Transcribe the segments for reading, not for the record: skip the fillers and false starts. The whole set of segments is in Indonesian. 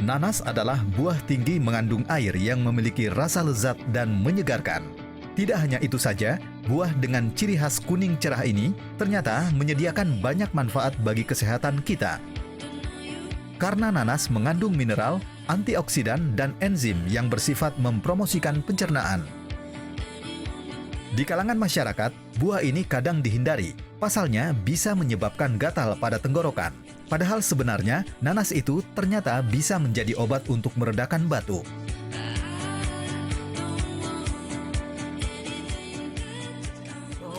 Nanas adalah buah tinggi mengandung air yang memiliki rasa lezat dan menyegarkan. Tidak hanya itu saja, buah dengan ciri khas kuning cerah ini ternyata menyediakan banyak manfaat bagi kesehatan kita. Karena nanas mengandung mineral, antioksidan, dan enzim yang bersifat mempromosikan pencernaan. Di kalangan masyarakat, buah ini kadang dihindari. Pasalnya bisa menyebabkan gatal pada tenggorokan. Padahal sebenarnya, nanas itu ternyata bisa menjadi obat untuk meredakan batuk.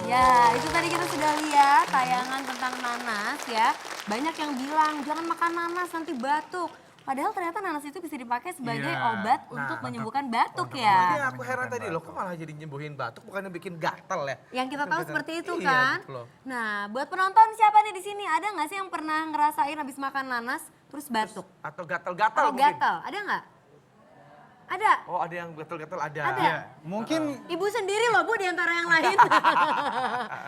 Ya, itu tadi kita sudah lihat tayangan tentang nanas ya. Banyak yang bilang, jangan makan nanas nanti batuk. Padahal ternyata nanas itu bisa dipakai sebagai obat untuk menyembuhkan batuk ya. Iya, aku heran tadi loh, kok malah jadi nyembuhin batuk, bukannya bikin gatal ya? Yang kita tahu seperti itu Iya, kan. gitu loh. Nah, buat penonton siapa nih di sini? Ada nggak sih yang pernah ngerasain habis makan nanas terus batuk? Atau gatal-gatal Atau mungkin? gatal? Ada nggak? Ada? Oh, ada yang gatal-gatal ada. Ada? Ya, mungkin Ibu sendiri loh Bu di antara yang lain.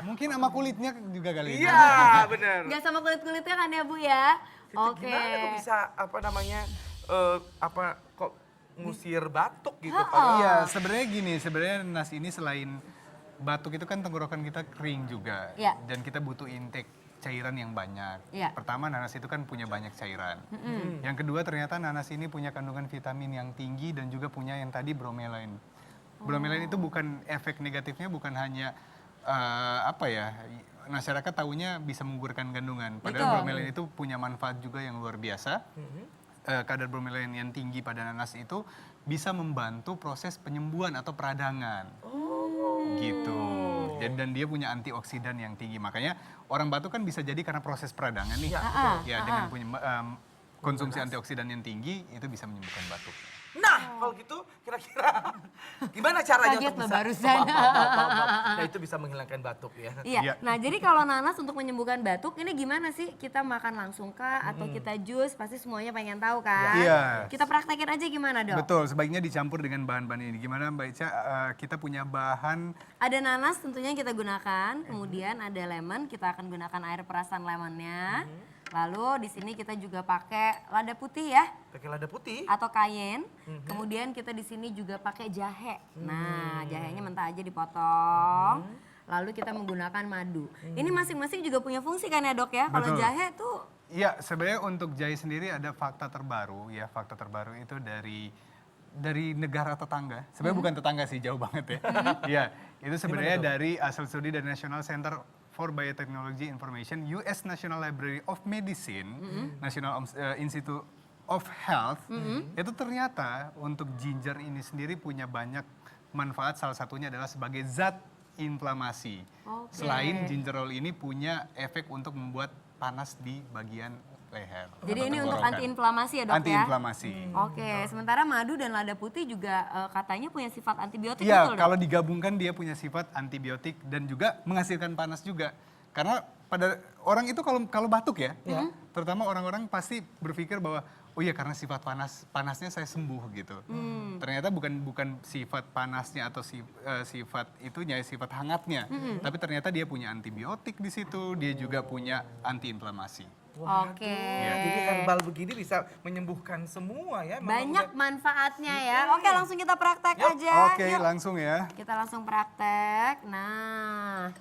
mungkin sama kulitnya juga kali ini. Iya, bener. Nggak sama kulit-kulitnya kan ya Bu ya? Itu Oke. gimana kok bisa, apa namanya, kok ngusir batuk gitu? Iya, sebenarnya gini, sebenarnya nanas ini selain batuk itu kan tenggorokan kita kering juga. Iya. Dan kita butuh intake cairan yang banyak. Iya. Pertama, nanas itu kan punya banyak cairan. Yang kedua, ternyata nanas ini punya kandungan vitamin yang tinggi dan juga punya yang tadi bromelain. Bromelain itu bukan efek negatifnya bukan hanya masyarakat taunya bisa menggugurkan kandungan. Padahal Betul. bromelain itu punya manfaat juga yang luar biasa. Kadar bromelain yang tinggi pada nanas itu bisa membantu proses penyembuhan atau peradangan. Gitu. Dan dia punya antioksidan yang tinggi. Makanya orang batuk kan bisa jadi karena proses peradangan nih. Ya, dengan punya konsumsi antioksidan yang tinggi itu bisa menyembuhkan batuk. Nah, kalau gitu kira-kira gimana caranya Kaget untuk loh bisa... barusan. Nah, itu bisa menghilangkan batuk ya. Iya. Iya. Nah, jadi kalau nanas untuk menyembuhkan batuk ini gimana sih? Kita makan langsung kah atau kita jus? Pasti semuanya pengen tahu kan? Iya. Kita praktekin aja gimana, Dok? Betul, sebaiknya dicampur dengan bahan-bahan ini. Gimana Mbak Ica, kita punya bahan Ada nanas tentunya yang kita gunakan, kemudian ada lemon, kita akan gunakan air perasan lemonnya. Lalu di sini kita juga pakai lada putih ya Pakai lada putih. atau cayenne. Kemudian kita di sini juga pakai jahe. Nah, jahenya mentah aja dipotong. Lalu kita menggunakan madu. Ini masing-masing juga punya fungsi kan ya, Dok ya? Kalau Betul. jahe tuh ya sebenarnya untuk jahe sendiri ada fakta terbaru ya. Fakta terbaru itu dari negara tetangga. Sebenarnya bukan tetangga sih, jauh banget ya. Iya, itu sebenarnya dari hasil studi dari National Center for Biotechnology Information, US National Library of Medicine, National Institute of Health, itu ternyata untuk ginger ini sendiri punya banyak manfaat, salah satunya adalah sebagai zat inflamasi. Oke. Selain gingerol ini punya efek untuk membuat panas di bagian leher. jadi ini atau untuk tenggorokan. antiinflamasi ya, Dok ya? Antiinflamasi. Oke, sementara madu dan lada putih juga katanya punya sifat antibiotik, Iya, betul, Dok? kalau digabungkan dia punya sifat antibiotik dan juga menghasilkan panas juga. Karena pada orang itu kalau batuk ya, terutama orang-orang pasti berpikir bahwa oh iya karena sifat panasnya saya sembuh gitu. Ternyata bukan sifat panasnya atau sifat itunya, sifat hangatnya, tapi ternyata dia punya antibiotik di situ, dia juga punya antiinflamasi. Oke. Jadi herbal begini bisa menyembuhkan semua ya. memang Banyak udah- manfaatnya ya. Oke, langsung kita praktek aja. Oke, Yuk. langsung ya. Kita langsung praktek. Nah,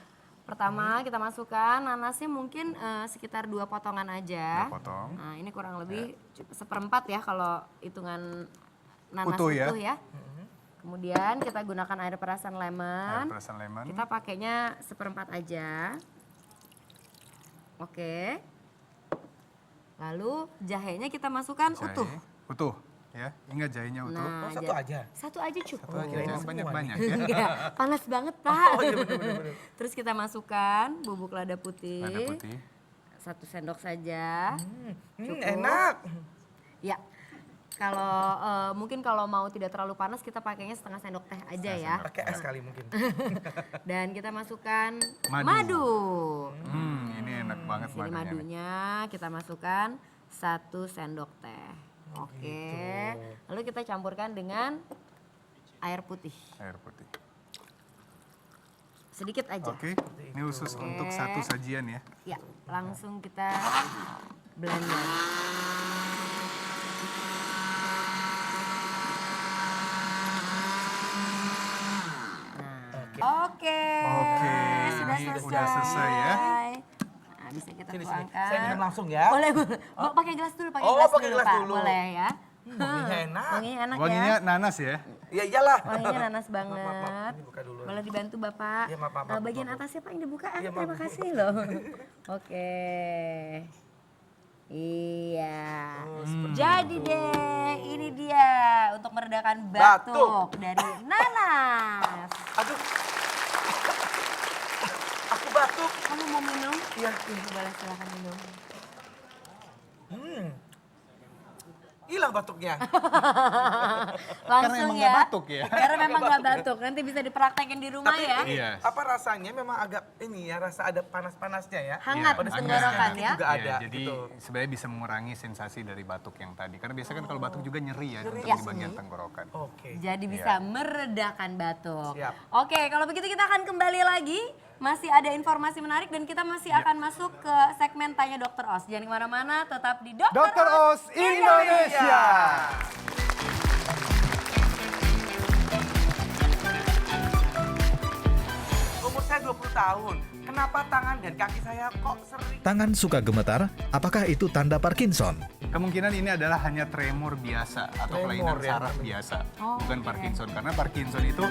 pertama kita masukkan nanasnya mungkin sekitar 2 potongan aja. 2 potong. Nah, ini kurang lebih seperempat ya kalau hitungan nanas Utuh ya. ya. Kemudian kita gunakan air perasan Air lemon. perasan lemon. Kita pakainya seperempat aja. Oke. Lalu jahenya kita masukkan Jahe. utuh. Utuh, ya. Ingat jahenya utuh. Nah, Oh, satu aja? Satu aja cukup. Satu aja, jangan semua banyak-banyak nih. ya. Enggak, panas banget Pak. Oh iya bener-bener. Terus kita masukkan bubuk lada putih. Lada putih. 1 sendok saja. Cukup. Enak. Ya. Kalau mungkin kalau mau tidak terlalu panas kita pakainya setengah sendok teh aja ya. Pakai es kali mungkin. Dan kita masukkan Madu. madu. Ini enak banget Sini makannya nih. madunya kita masukkan 1 sendok teh. Oke. Lalu kita campurkan dengan air putih. Air putih. Sedikit aja. Oke, ini khusus untuk satu sajian ya. Ya, langsung kita blender. Oke. Oke, Sudah ini selesai. udah selesai ya. Nah, bisa kita Sini. tuangkan. Saya minum langsung ya. Boleh, boleh. Oh, pakai gelas dulu, pakai Oh, gelas pakai dulu, gelas Pak. dulu. Boleh ya. Wanginya enak. Wanginya enak Wanginya ya. nanas ya. Ya iyalah. Wanginya nanas banget. Maaf. Ini buka dulu. Boleh dibantu Bapak. Iya, maaf, Bagian maaf. atasnya Pak yang dibuka. Iya, Terima maaf. kasih loh. Oke. Iya. Jadi deh, ini dia untuk meredakan batuk, Batuk. dari nanas. Aduh. Aku batuk. Kamu mau minum? Iya. Boleh silahkan minum. Hilang batuknya. Langsung emang ya. nggak batuk ya. Karena memang nggak batuk. Nanti bisa dipraktekin di rumah Tapi ya. ini Iya. apa rasanya memang agak ini ya, rasa ada panas-panasnya ya. Hangat Pedas di hangat. tenggorokan sedikit ya. juga Iya, ada jadi gitu. sebenarnya bisa mengurangi sensasi dari batuk yang tadi. Karena biasanya kan kalau batuk juga nyeri ya Nyeri untuk ya. di bagian tenggorokan. Oke. Jadi bisa meredakan batuk. Siap. Oke, kalau begitu kita akan kembali lagi. Masih ada informasi menarik dan kita masih akan masuk ke segmen Tanya Dokter Os. Jangan kemana-mana, tetap di Dokter Os Indonesia. Umur saya 20 tahun. Kenapa tangan dan kaki saya kok sering? Tangan suka gemetar, apakah itu tanda Parkinson? Kemungkinan ini adalah hanya tremor biasa atau Tremor kelainan ya, saraf namanya. biasa, Oh, bukan oke. Parkinson. Karena Parkinson itu